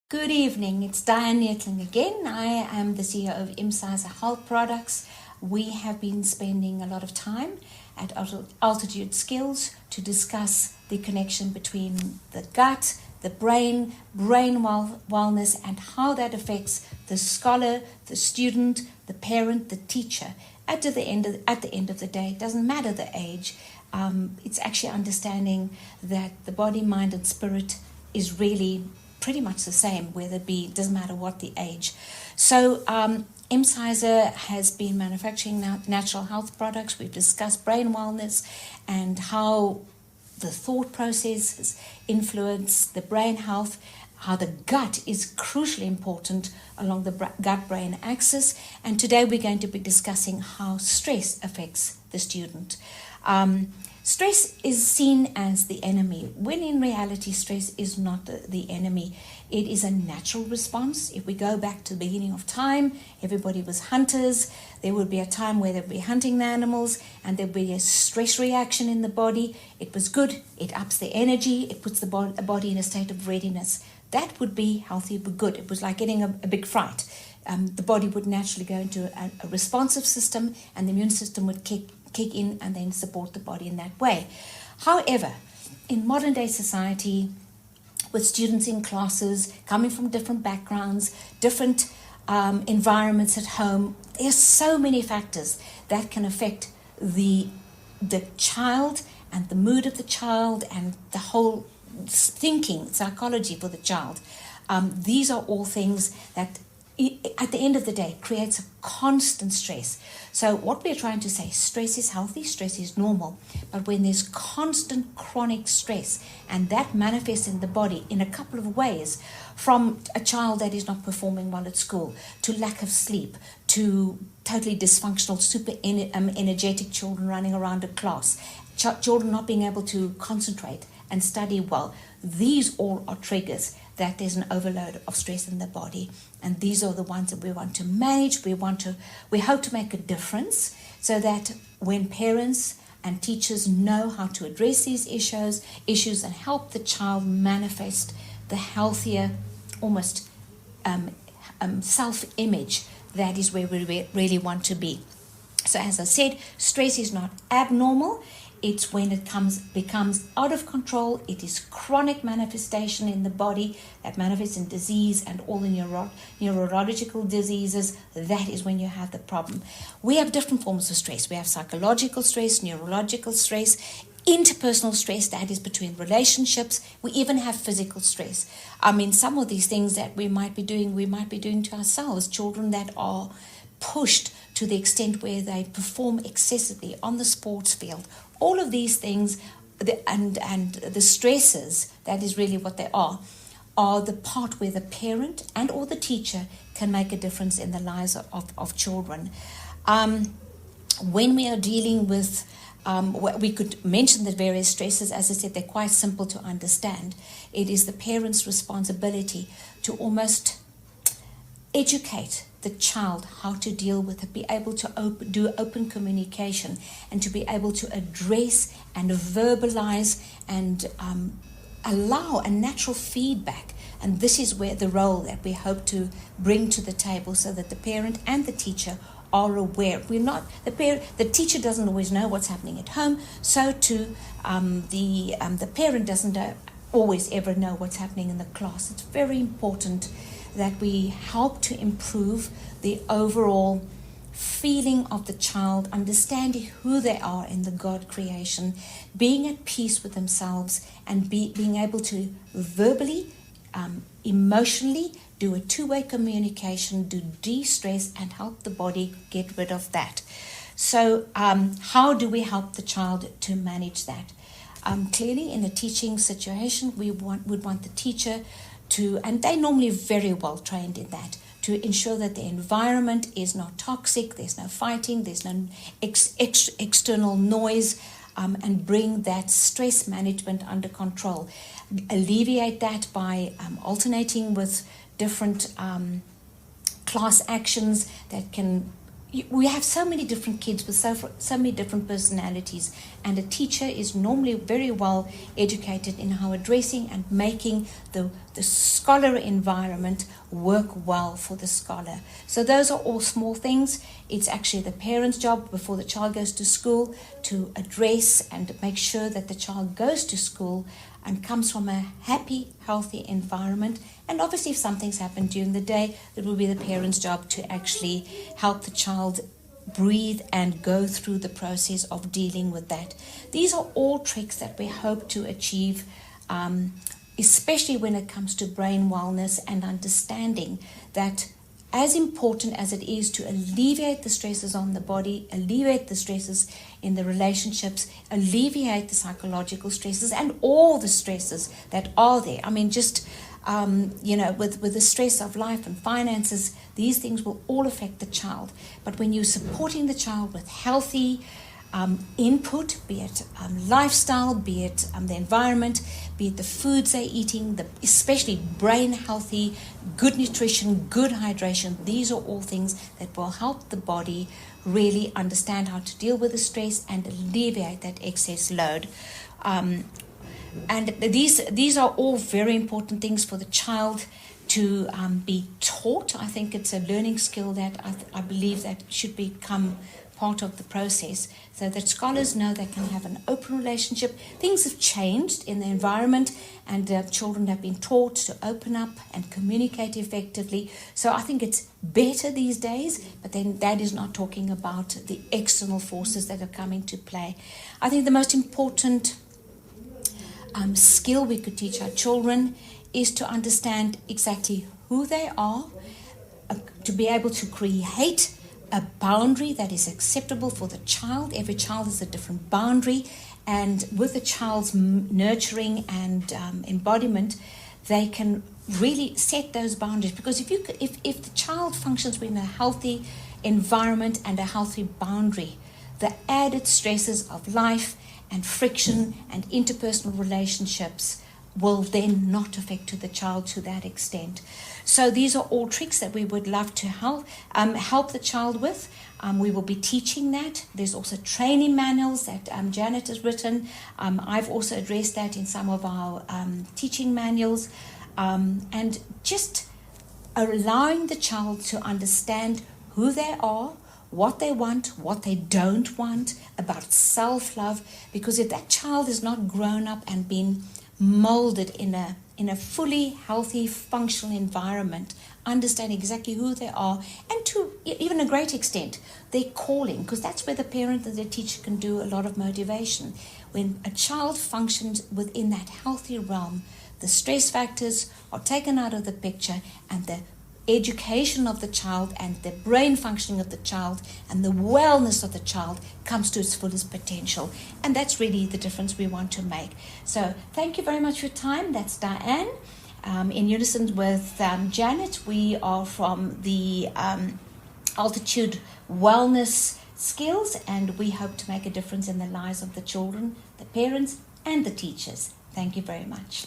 Good evening, it's Dianne Neethling again. I am the CEO of Imsyser Health Products. We have been spending a lot of time at Altitude Skills to discuss the connection between the gut, the brain wellness, and how that affects the scholar, the student, the parent, the teacher. At the end of the day, it doesn't matter the age. It's actually understanding that the body, mind, and spirit is really pretty much the same, whether it be, doesn't matter what the age. So Imsyser has been manufacturing natural health products. We've discussed brain wellness and how the thought processes influence the brain health, how the gut is crucially important along the gut-brain axis. And today we're going to be discussing how stress affects the student. Stress is seen as the enemy, when in reality stress is not the enemy. It is a natural response. If we go back to the beginning of time, everybody was hunters. There would be a time where they'd be hunting the animals and there'd be a stress reaction in the body. It was good. It ups the energy. It puts the body in a state of readiness. That would be healthy but good. It was like getting a big fright. The body would naturally go into a responsive system, and the immune system would kick in and then support the body in that way. However, in modern day society, with students in classes coming from different backgrounds, different environments at home, there's so many factors that can affect the child and the mood of the child and the whole thinking, psychology for the child. These are all things that at the end of the day creates a constant stress. So what we're trying to say, stress is healthy, stress is normal, but when there's constant chronic stress, and that manifests in the body in a couple of ways, from a child that is not performing well at school, to lack of sleep, to totally dysfunctional, super energetic children running around a class, children not being able to concentrate and study well. These all are triggers that there's an overload of stress in the body, and these are the ones that we want to manage. We hope to make a difference so that when parents and teachers know how to address these issues and help the child manifest the healthier, almost self-image, that is where we really want to be. So as I said, stress is not abnormal. It's when it becomes out of control. It is chronic manifestation in the body that manifests in disease and all the neurological diseases. That is when you have the problem. We have different forms of stress. We have psychological stress, neurological stress, interpersonal stress, that is between relationships. We even have physical stress. I mean, some of these things that we might be doing to ourselves. Children that are pushed to the extent where they perform excessively on the sports field. All of these things and the stresses, that is really what they are the part where the parent and or the teacher can make a difference in the lives of children. When we are dealing with, we could mention the various stresses. As I said, they're quite simple to understand. It is the parent's responsibility to almost educate the child how to deal with it, be able to do open communication, and to be able to address and verbalize and allow a natural feedback. And this is where the role that we hope to bring to the table, so that the parent and the teacher are aware. The teacher doesn't always know what's happening at home, so too the parent doesn't always ever know what's happening in the class. It's very important that we help to improve the overall feeling of the child, understanding who they are in the God creation, being at peace with themselves, and being able to verbally, emotionally do a two-way communication, do de-stress and help the body get rid of that. So how do we help the child to manage that? Clearly, in a teaching situation, we would want the teacher to, and they're normally very well trained in that, to ensure that the environment is not toxic, there's no fighting, there's no external noise, and bring that stress management under control. Alleviate that by alternating with different class actions that can we have so many different kids with so many different personalities, and a teacher is normally very well educated in how addressing and making the scholar environment work well for the scholar. So those are all small things. It's actually the parent's job before the child goes to school to address and make sure that the child goes to school and comes from a happy, healthy environment. And obviously if something's happened during the day, it will be the parent's job to actually help the child breathe and go through the process of dealing with that. These are all tricks that we hope to achieve, especially when it comes to brain wellness and understanding that as important as it is to alleviate the stresses on the body, alleviate the stresses in the relationships, alleviate the psychological stresses and all the stresses that are there. I mean, just, with the stress of life and finances, these things will all affect the child. But when you're supporting the child with healthy input, be it lifestyle, be it the environment, be it the foods they're eating, especially brain healthy, good nutrition, good hydration, these are all things that will help the body really understand how to deal with the stress and alleviate that excess load. And these are all very important things for the child to be taught. I think it's a learning skill that I believe that should become part of the process, so that scholars know they can have an open relationship. Things have changed in the environment, and children have been taught to open up and communicate effectively. So I think it's better these days, but then that is not talking about the external forces that have come into play. I think the most important skill we could teach our children is to understand exactly who they are, to be able to create a boundary that is acceptable for the child. Every child has a different boundary, and with the child's nurturing and embodiment, they can really set those boundaries. Because if the child functions within a healthy environment and a healthy boundary, the added stresses of life and friction and interpersonal relationships will then not affect the child to that extent. So these are all tricks that we would love to help the child with. We will be teaching that. There's also training manuals that Janet has written. I've also addressed that in some of our teaching manuals. And just allowing the child to understand who they are, what they want, what they don't want, about self-love. Because if that child is not grown up and been molded in a fully healthy, functional environment, understand exactly who they are, and to even a great extent, their calling, because that's where the parent and the teacher can do a lot of motivation. When a child functions within that healthy realm, the stress factors are taken out of the picture, and the education of the child and the brain functioning of the child and the wellness of the child comes to its fullest potential. And that's really the difference we want to make. So thank you very much for your time. That's Dianne. In unison with Janet, we are from the Altitude Wellness Skills, and we hope to make a difference in the lives of the children, the parents, and the teachers. Thank you very much.